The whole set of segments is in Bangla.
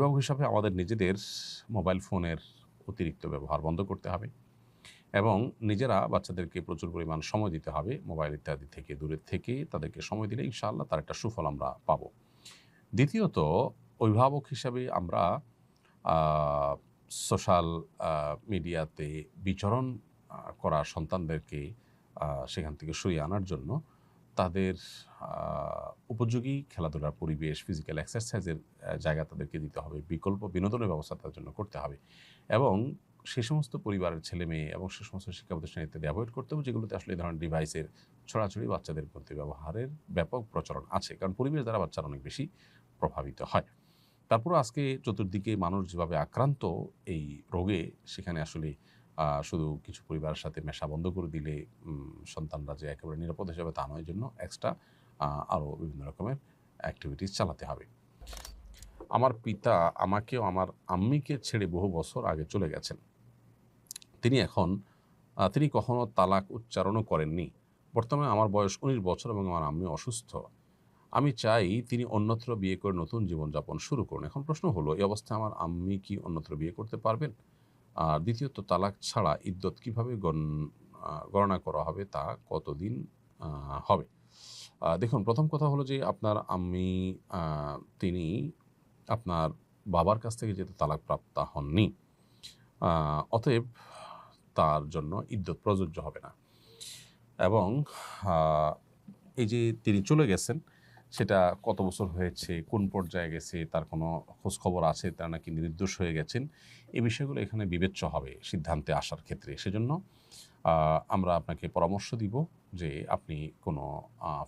অভিভাবক হিসাবে আমাদের নিজেদের মোবাইল ফোনের অতিরিক্ত ব্যবহার বন্ধ করতে হবে এবং নিজেরা বাচ্চাদেরকে প্রচুর পরিমাণ সময় দিতে হবে। মোবাইল ইত্যাদি থেকে দূরে থেকে তাদেরকে সময় দিলে ইনশাআল্লাহ তার একটা সুফল আমরা পাবো। দ্বিতীয়ত, অভিভাবক হিসাবে আমরা আ সোশ্যাল মিডিয়াতে বিচরণ করা সন্তানদেরকে সেখান থেকে সরিয়ে আনার জন্য তাদের আ উপযোগী খেলাধুলার পরিবেশ, ফিজিক্যাল এক্সারসাইজের জায়গা তাদেরকে দিতে হবে। বিকল্প বিনোদনের ব্যবস্থা তাদের জন্য করতে হবে এবং সে সমস্ত পরিবারের ছেলেমেয়ে এবং সে সমস্ত শিক্ষা প্রতিষ্ঠান ইত্যাদি এভয়েড করতে হবে যেগুলোতে আসলে এই ধরনের ডিভাইসের ছড়াছড়ি বাচ্চাদের প্রতি ব্যবহারের ব্যাপক প্রচলন আছে। কারণ পরিবেশ দ্বারা বাচ্চারা অনেক বেশি প্রভাবিত হয়। তারপরেও আজকে চতুর্দিকে মানুষ যেভাবে আক্রান্ত এই রোগে, সেখানে আসলে শুধু কিছু পরিবারের সাথে মেশা বন্ধ করে দিলে সন্তানরা যে একেবারে নিরাপদ হিসাবে তা নয়। এজন্য এক্সট্রা আরও বিভিন্ন রকমের অ্যাক্টিভিটিস চালাতে হবে। আমার পিতা আমাকে ও আমার আম্মিকে ছেড়ে বহু বছর আগে চলে গেছেন। তিনি কখনো তালাক উচ্চারণও করেননি। বর্তমানে আমার বয়স ১৯ বছর এবং আমার আম্মি অসুস্থ। আমি চাই তিনি অন্যত্র বিয়ে করে নতুন জীবনযাপন শুরু করুন। এখন প্রশ্ন হলো, এই অবস্থায় আমার আম্মি কি অন্যত্র বিয়ে করতে পারবেন? আর দ্বিতীয়ত, তালাক ছাড়া ইদ্যত কিভাবে গণনা করা হবে, তা কতদিন হবে? দেখুন, প্রথম কথা হলো যে আপনার আম্মি তিনি আপনার বাবার কাছ থেকে যেহেতু তালাকপ্রাপ্তা হননি, অতএব তার জন্য ইদ্যত প্রযোজ্য হবে না এবং এই যে তিনি চলে গেছেন, সেটা কত বছর হয়েছে, কোন পর্যায়ে গেছে, তার কোনো খোঁজখবর আছে, তারা নাকি নির্দোষ হয়ে গেছেন, এই বিষয়গুলো এখানে বিবেচ্য হবে সিদ্ধান্তে আসার ক্ষেত্রে। সেজন্য আমরা আপনাকে পরামর্শ দিব যে আপনি কোনো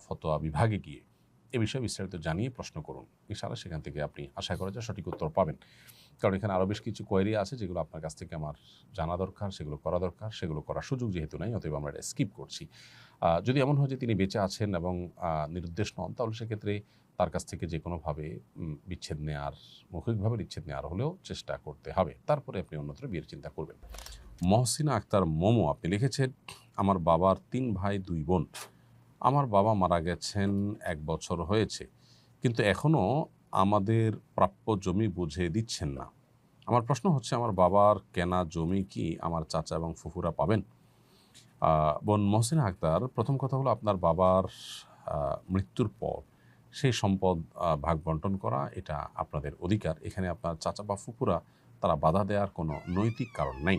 ফতোয়া বিভাগে গিয়ে এ বিষয়ে বিস্তারিত জানিয়ে প্রশ্ন করুন। ইনশাআল্লাহ সেখান থেকে আপনি আশা করা যায় সঠিক উত্তর পাবেন। কারণ এখানে আরও বেশ কিছু কোয়েরি আছে যেগুলো আপনার কাছ থেকে আমার জানা দরকার, সেগুলো করা দরকার। সেগুলো করার সুযোগ যেহেতু নাই, অতএব আমরা এটা স্কিপ করছি। যদি এমন হয় যে তিনি বেঁচে আছেন এবং নিরুদ্দেশ নন, তাহলে সেক্ষেত্রে তার কাছ থেকে যে কোনোভাবে বিচ্ছেদ নেওয়ার, মৌখিকভাবে বিচ্ছেদ নেওয়ার হলেও চেষ্টা করতে হবে। তারপরে আপনি অন্যত্র বিয়ের চিন্তা করবেন। মহসিনা আক্তার মোমো আপনি লিখেছেন, আমার বাবার ৩ ভাই ২ বোন। আমার বাবা মারা গেছেন ১ বছর হয়েছে, কিন্তু এখনও আমাদের প্রাপ্য জমি বুঝে দিচ্ছেন না। আমার প্রশ্ন হচ্ছে, আমার বাবার কেনা জমি কি আমার চাচা এবং ফুফুরা পাবেন? বোন মহসিনা আক্তার, প্রথম কথা হলো, আপনার বাবার মৃত্যুর পর সেই সম্পদ ভাগ বন্টন করা এটা আপনাদের অধিকার। এখানে আপনার চাচা বা ফুফুরা তারা বাধা দেওয়ার কোনো নৈতিক কারণ নেই।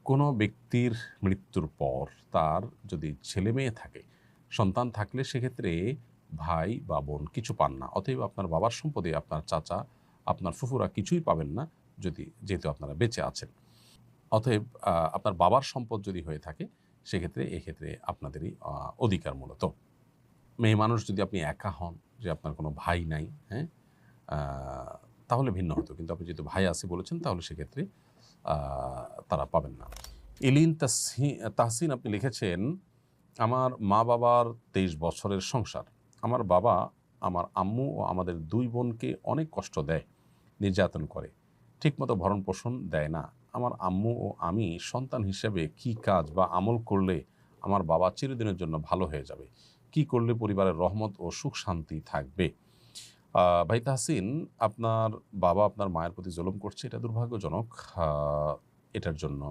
কোনো ব্যক্তির মৃত্যুর পর তার যদি ছেলে মেয়ে থাকে, সন্তান থাকলে সেক্ষেত্রে ভাই বা বোন কিছু পান না। অতএব আপনার বাবার সম্পদে আপনার চাচা, আপনার ফুফুরা কিছুই পাবেন না যেহেতু আপনারা বেঁচে আছেন। অতএব আপনার বাবার সম্পদ যদি হয়ে থাকে সেক্ষেত্রে এক্ষেত্রে আপনাদেরই অধিকার মূলত। মেয়ে মানুষ যদি আপনি একা হন, যে আপনার কোনো ভাই নাই, হ্যাঁ, তাহলে ভিন্ন হতো। কিন্তু আপনি যেহেতু ভাই আছে বলেছেন, তাহলে সেক্ষেত্রে তারা পাবেন না। এলিন তাহসিন আপনি লিখেছেন, আমার মা বাবার ২৩ বছরের সংসার। আমার বাবা আমার আম্মু ও আমাদের ২ বোনকে অনেক কষ্ট দেয়, নির্যাতন করে, ঠিকমতো ভরণ পোষণ দেয় না। আমার আম্মু ও আমি সন্তান হিসেবে কি কাজ বা আমল করলে আমার বাবা চিরদিনের জন্য ভালো হয়ে যাবে? কি করলে পরিবারের রহমত ও সুখ শান্তি থাকবে? ভাই তাহসিন, আপনার বাবা আপনার মায়ের প্রতি জুলুম করছে, এটা দুর্ভাগ্যজনক। এটার জন্য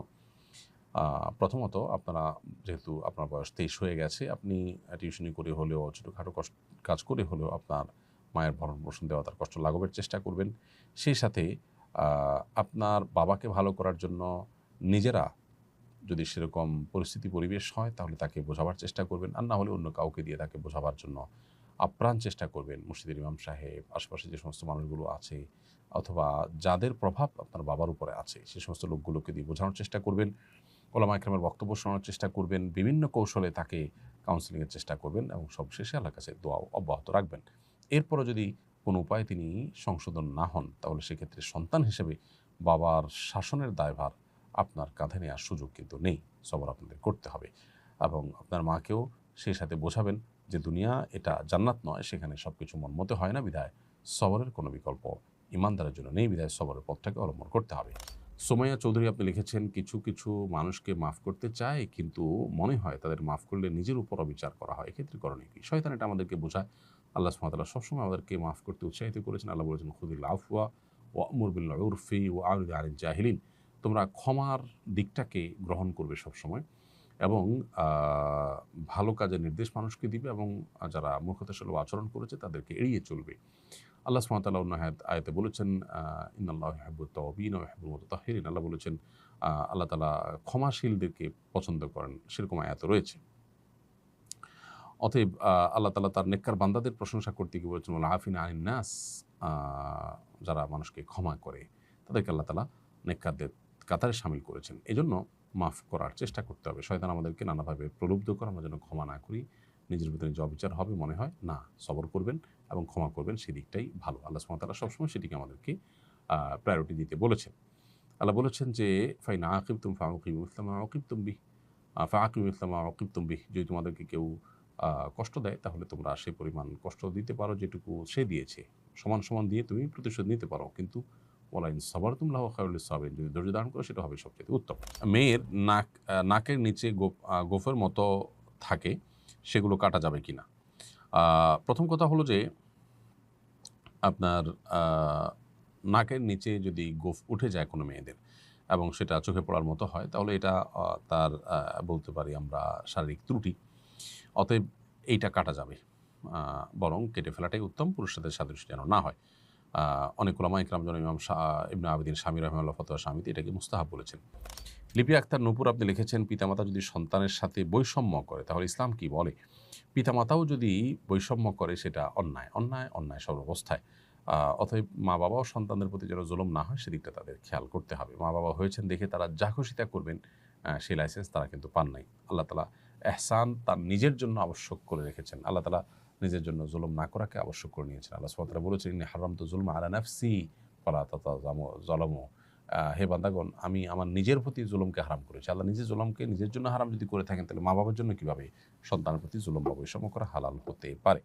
প্রথমত আপনারা, যেহেতু আপনার বয়স ২৩ হয়ে গেছে, আপনি টিউশনি করে হলেও, ছোটোখাটো কাজ করে হলেও আপনার মায়ের ভরণ পোষণ দেওয়া, তার কষ্ট লাঘবের চেষ্টা করবেন। সেই সাথে আপনার বাবাকে ভালো করার জন্য নিজেরা যদি সেরকম পরিস্থিতি পরিবেশ হয়, তাহলে তাকে বোঝাবার চেষ্টা করবেন। আর না হলে অন্য কাউকে দিয়ে তাকে বোঝাবার জন্য আপ্রাণ চেষ্টা করবেন। মসজিদের ইমাম সাহেব, আশেপাশে যে সমস্ত মানুষগুলো আছে, অথবা যাদের প্রভাব আপনার বাবার উপরে আছে, সে সমস্ত লোকগুলোকে দিয়ে বোঝানোর চেষ্টা করবেন। ওলামা ইকরামের বক্তব্য শোনার চেষ্টা করবেন। বিভিন্ন কৌশলে তাকে কাউন্সেলিংয়ের চেষ্টা করবেন এবং সবশেষে আল্লাহর কাছে দোয়াও অব্যাহত রাখবেন। এরপরও যদি কোনো উপায়ে তিনি সংশোধন না হন, তাহলে সেক্ষেত্রে সন্তান হিসেবে বাবার শাসনের দায়ভার আপনার কাঁধে নেওয়ার সুযোগ কিন্তু নেই। সবর আপনাদের করতে হবে এবং আপনার মাকেও সেই সাথে বোঝাবেন যে দুনিয়া এটা জান্নাত নয়, সেখানে সব কিছু মন মতো হয় না, বিধায় সবরের কোনো বিকল্প ইমানদারের জন্য নেই, বিধায় সবরের পথটাকে অবলম্বন করতে হবে। সোমাইয়া চৌধুরী আপনি লিখেছেন, কিছু কিছু মানুষকে মাফ করতে চায়, কিন্তু মনে হয় তাদের মাফ করলে নিজের উপর অবিচার করা হয়। এক্ষেত্রে করণীয় কি? শয়তান এটা আমাদেরকে বোঝায়। আল্লাহ সুবহানাহু ওয়া তাআলা সবসময় আমাদেরকে মাফ করতে উৎসাহিত করেছেন। আল্লাহ বলেছেন, খুযিল আফওয়া ওয়া'মুর বিল উরফি ওয়া'রিদ আনিল জাহিলিন, তোমরা ক্ষমার দিকটাকে গ্রহণ করবে সবসময় এবং ভালো কাজের নির্দেশ মানুষকে দিবে এবং যারা মূর্খতাসুলভ আচরণ করেছে তাদেরকে এড়িয়ে চলবে। আল্লাহ সুবহানাহু ওয়া তাআলা অন্য আয়াতে বলেছেন ইন্নাল্লাহা ইউহিব্বুত তাওয়াবিন ওয়া ইউহিব্বুল মুতাতাহহিরিন। আল্লাহ বলেছেন আল্লাহ তাআলা ক্ষমাশীলদেরকে পছন্দ করেন, সেরকম আয়াত রয়েছে। অতএব আল্লাহ তাআলা তার নেককার বান্দাদের প্রশংসা করতে গিয়ে বলেছেন ওয়াল আফিনা আনিন নাস, যারা মানুষকে ক্ষমা করে তাদেরকে আল্লাহ তাআলা নেককারদের কাতারে শামিল করেছেন। এজন্য মাফ করার চেষ্টা করতে হবে। শয়তান আমাদেরকে নানাভাবে প্রলুব্ধ করে আমরা যেন ক্ষমা না করি। নিজের ভিতরে যে অবিচার হবে মনে হয় না, সবর করবেন এবং ক্ষমা করবেন, সেদিকটাই ভালো। আল্লাহ সুবহানাহু ওয়া তাআলা সবসময় সেটিকে আমাদেরকে প্রায়োরিটি দিতে বলেছেন। আল্লাহ বলেছেন যে ফাইন আকিবতুম ফাউকিবু মিসলা মা উকিবতুম বিহি, ফাআকিবু মিসলা মা উকিবতুম বিহি, যদি তোমাদেরকে কেউ কষ্ট দেয় তাহলে তোমরা সে পরিমাণ কষ্ট দিতে পারো যেটুকু সে দিয়েছে, সমান সমান দিয়ে তুমি প্রতিশোধ নিতে পারো। কিন্তু ওয়ালাইন সাবারতুম লাহু খায়রুল লিস-সাবিরিন, যদি ধৈর্য ধারণ করো সেটা হবে সবচেয়ে উত্তম। মেয়ের নাকের নিচে গোঁফের মতো থাকে, সেগুলো কাটা যাবে কিনা? প্রথম কথা হলো যে আপনার নাকের নিচে যদি গোঁফ উঠে যায় কোনো মেয়েদের এবং সেটা চোখে পড়ার মতো হয় তাহলে এটা তার বলতে পারি আমরা শারীরিক ত্রুটি। অতএব এইটা কাটা যাবে, বরং কেটে ফেলাটাই উত্তম, পুরুষদের সাদৃশ্য যেন না হয়। অনেক উলামা ইকরাম যেমন ইমাম ইবনে আবিদিন শামী রাহিমাহুল্লাহ ফতোয়া শামীতে এটাকে মুস্তাহাব বলেছেন। লিপি আক্তার নূপুর আপনি লিখেছেন, পিতামাতা যদি সন্তানের সাথে বৈষম্য করে তাহলে ইসলাম কি বলে? পিতামাতাও যদি বৈষম্য করে সেটা অন্যায়, অন্যায়, অন্যায় সর্বাবস্থায়। অতএব মা বাবাও সন্তানদের প্রতি যেন জুলুম না হয় সেদিকটা তাদের খেয়াল করতে হবে। মা বাবা হয়েছেন দেখে তারা যা খুশি তা করবেন, সেই লাইসেন্স তারা কিন্তু পান নাই। আল্লাহ তাআলা এহসান তার নিজের জন্য আবশ্যক করে রেখেছেন। আল্লাহ তাআলা নিজের জন্য জুলুম না করাকে আবশ্যক করে নিয়েছেন। আল্লাহ সুবহানাহু ওয়া তাআলা বলেছেন ইন্নী হারামতু যুলমা আলা নাফসি ফালা যালামু, হে বান্দাগণ, আমি আমার নিজের প্রতি জুলুমকে হারাম করেছি। আল্লাহ নিজে জুলুমকে নিজের জন্য হারাম যদি করে থাকেন তাহলে মা বাবার জন্য কীভাবে সন্তানের প্রতি জুলুম বা বৈষম্য করা হালাল হতে পারে?